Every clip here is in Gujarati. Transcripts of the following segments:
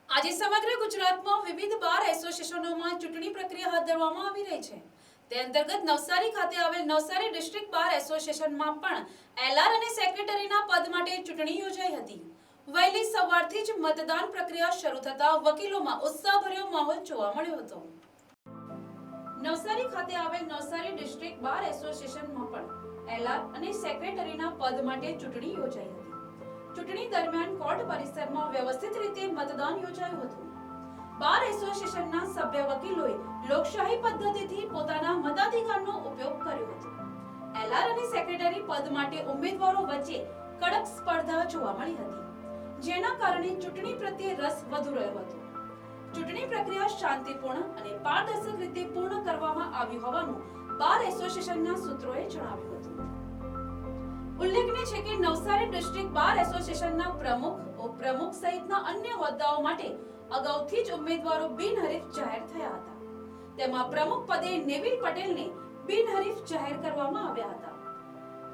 આજે સમગ્ર ગુજરાતમાં વિવિધ બાર એસોસિએશનોમાં ચૂંટણી પ્રક્રિયા હાથ ધરવામાં આવી રહી છે। તે અંતર્ગત નવસારી ખાતે આવેલ નવસારી ડિસ્ટ્રિક્ટ બાર એસોસિએશનમાં પણ એલઆર અને સેક્રેટરીના પદ માટે ચૂંટણી યોજાઈ હતી। વહેલી સવારથી જ મતદાન પ્રક્રિયા શરૂ થતા વકીલોમાં ઉત્સાહભર્યો માહોલ જોવા મળ્યો હતો। નવસારી ખાતે આવેલ નવસારી ડિસ્ટ્રિક્ટ બાર એસોસિએશનમાં પણ એલઆર અને સેક્રેટરીના પદ માટે ચૂંટણી યોજાઈ હતી। ચૂંટણી દરમિયાન કોર્ટ પરિસરમાં વ્યવસ્થિત રીતે મતદાન યોજાયું હતું। બાર એસોસિએશનના સભ્ય વકીલોએ લોકશાહી પદ્ધતિથી પોતાના મતાધિકારનો ઉપયોગ કર્યો હતો। એલઆર અને સેક્રેટરી પદ માટે ઉમેદવારો વચ્ચે કડક સ્પર્ધા જોવા મળી હતી, જેના કારણે ચૂંટણી પ્રત્યે રસ વધુ રહ્યો હતો। ચૂંટણી પ્રક્રિયા શાંતિપૂર્ણ અને પારદર્શક રીતે પૂર્ણ કરવામાં આવી હોવાનું બાર એસોસિએશનના સૂત્રોએ જણાવ્યું હતું। ઉલ્લેખનીય છે કે નવસારી ડિસ્ટ્રિક્ટ બાર એસોસિએશનના પ્રમુખ, ઉપપ્રમુખ સહિતના અન્ય હોદ્દાઓ માટે અગાઉથી જ ઉમેદવારો બિનહરીફ જાહેર થયા હતા। તેમાં પ્રમુખ પદે નેવિલ પટેલને બિનહરીફ જાહેર કરવામાં આવ્યા હતા।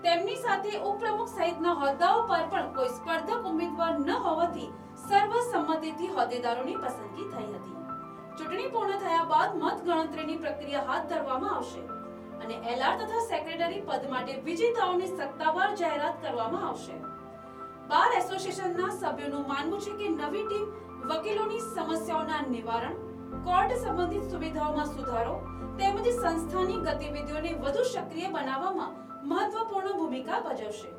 તેમની સાથે ઉપપ્રમુખ સહિતના હોદ્દાઓ પર પણ કોઈ સ્પર્ધક ઉમેદવાર ન હોવાથી સર્વસંમતિથી હોદ્દેદારોની પસંદગી થઈ હતી। ચૂંટણી પૂર્ણ થયા બાદ મત ગણતરીની પ્રક્રિયા હાથ ધરવામાં આવશે અને એલઆર તથા સેક્રેટરી પદ માટે વિજેતાઓની સત્તાવાર જાહેરાત કરવામાં આવશે। બાર એસોસિએશનના સભ્યોનું માનવું છે કે નવી ટીમ વકીલોની સમસ્યાઓના નિવારણ, કોર્ટ સંબંધિત સુવિધાઓમાં સુધારો તેમજ સંસ્થાની ગતિવિધિઓને વધુ સક્રિય બનાવવામાં મહત્વપૂર્ણ ભૂમિકા ભજવશે।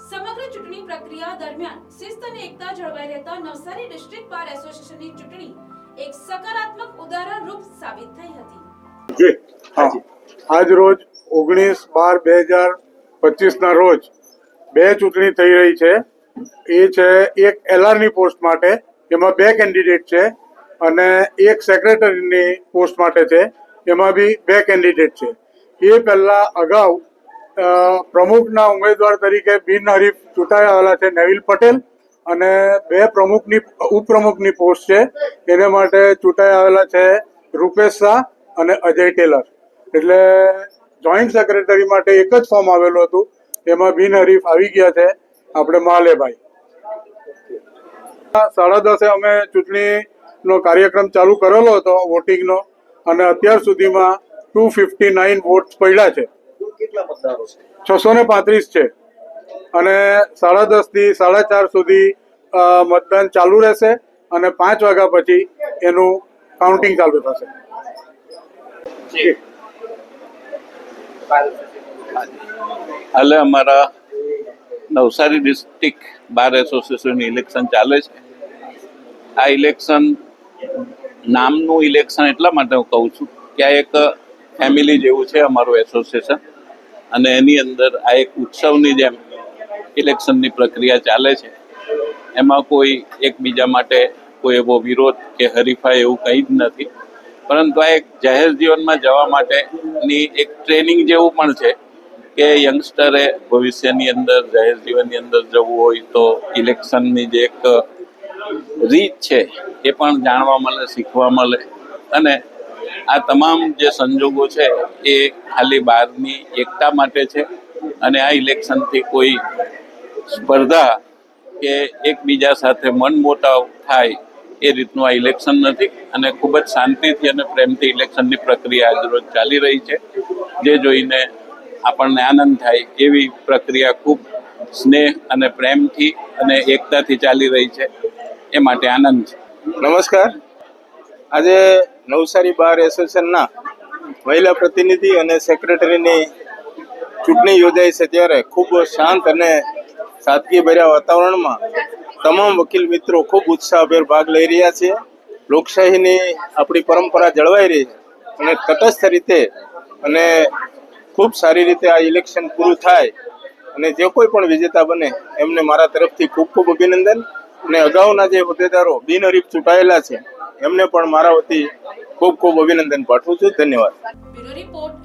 સમગ્ર ચૂંટણી પ્રક્રિયા દરમિયાન શિસ્ત અને એકતા જળવાઈ રહેતા નવસારી ડિસ્ટ્રિક્ટ બાર એસોસિએશનની ચૂંટણી એક સકારાત્મક ઉદાહરણ રૂપ સાબિત થઈ હતી। આજ રોજ 19/12/2025 ના રોજ બે ચૂંટણી થઈ રહી છે। એ છે એક એલઆર ની પોસ્ટ માટે, એમાં બે કેન્ડિડેટ છે, અને એક સેક્રેટરીની પોસ્ટ માટે છે, એમાં બી બે કેન્ડિડેટ છે। એ પહેલા અગાઉ પ્રમુખના ઉમેદવાર તરીકે બિનહરીફ ચૂંટાઈ આવેલા છે નેવિલ પટેલ, અને બે ઉપપ્રમુખની પોસ્ટ છે એને માટે ચૂંટાઈ આવેલા છે રૂપેશ શાહ અને અજય ટેલર। એટલે જોઈન્ટ સેક્રેટરી માટે એક જ ફોર્મ આવેલું હતું, એમાં બિનહરીફ આવી ગયા છે આપણે માલેભાઈ। 10:30 અમે ચૂંટણીનો કાર્યક્રમ ચાલુ કરેલો હતો વોટિંગનો, અને અત્યાર સુધીમાં 259 વોટ્સ પડ્યા છે। 635 છે, અને 10:30 થી 4:30 સુધી મતદાન ચાલુ રહેશે, અને 5 વાગ્યા પછી એનું કાઉન્ટિંગ ચાલુ થશે। હાલે અમારા Navsari district bar association election ચાલે છે। આ ઇલેક્શન નામનું ઇલેક્શન એટલા માટે હું કહું છું કે આ એક ફેમિલી જેવું છે અમારું એસોસિએશન, અને એની અંદર આ એક ઉત્સવની જેમ ઇલેક્શનની પ્રક્રિયા ચાલે છે। એમાં કોઈ એકબીજા માટે કોઈ એવો વિરોધ કે હરીફાઈ એવું કંઈ જ નથી, પરંતુ આ એક જાહેર જીવનમાં જવા માટેની એક ટ્રેનિંગ જેવું પણ છે કે યંગસ્ટરે ભવિષ્યની અંદર જાહેર જીવનની અંદર જવું હોય તો ઇલેક્શનની જે એક રીત છે એ પણ જાણવા મળે, શીખવા મળે। અને આ તમામ જે સંજોગો છે એ ખાલી બહારની એકતા માટે છે, અને આ ઇલેક્શનથી કોઈ સ્પર્ધા કે એકબીજા સાથે મન મોટાવ થાય એ રીતનું આ ઇલેક્શન નથી, અને ખૂબ જ શાંતિથી અને પ્રેમથી ઇલેક્શનની પ્રક્રિયા આજરોજ ચાલી રહી છે, જે જોઈને આપણને આનંદ થાય એવી પ્રક્રિયા ખૂબ સ્નેહ અને પ્રેમથી અને એકતાથી ચાલી રહી છે, એ માટે આનંદ છે। નમસ્કાર। આજે નવસારી બાર એસોસિએશનના મહિલા પ્રતિનિધિ અને સેક્રેટરીની ચૂંટણી યોજાઈ છે, ત્યારે ખૂબ શાંત અને સાદગીભર્યા વાતાવરણમાં તમામ વકીલ મિત્રો ખૂબ ઉત્સાહભેર ભાગ લઈ રહ્યા છે। લોકશાહીની આપણી પરંપરા જળવાઈ રહી છે, અને તટસ્થ રીતે અને ખૂબ સારી રીતે આ ઇલેક્શન પૂરું થાય, અને જે કોઈ પણ વિજેતા બને એમને મારા તરફથી ખૂબ ખૂબ અભિનંદન, અને અગાઉના જે હોદ્દેદારો બિનહરીફ ચૂંટાયેલા છે એમને પણ મારા વતી ખૂબ ખૂબ અભિનંદન પાઠવું છું। ધન્યવાદ। Bureau report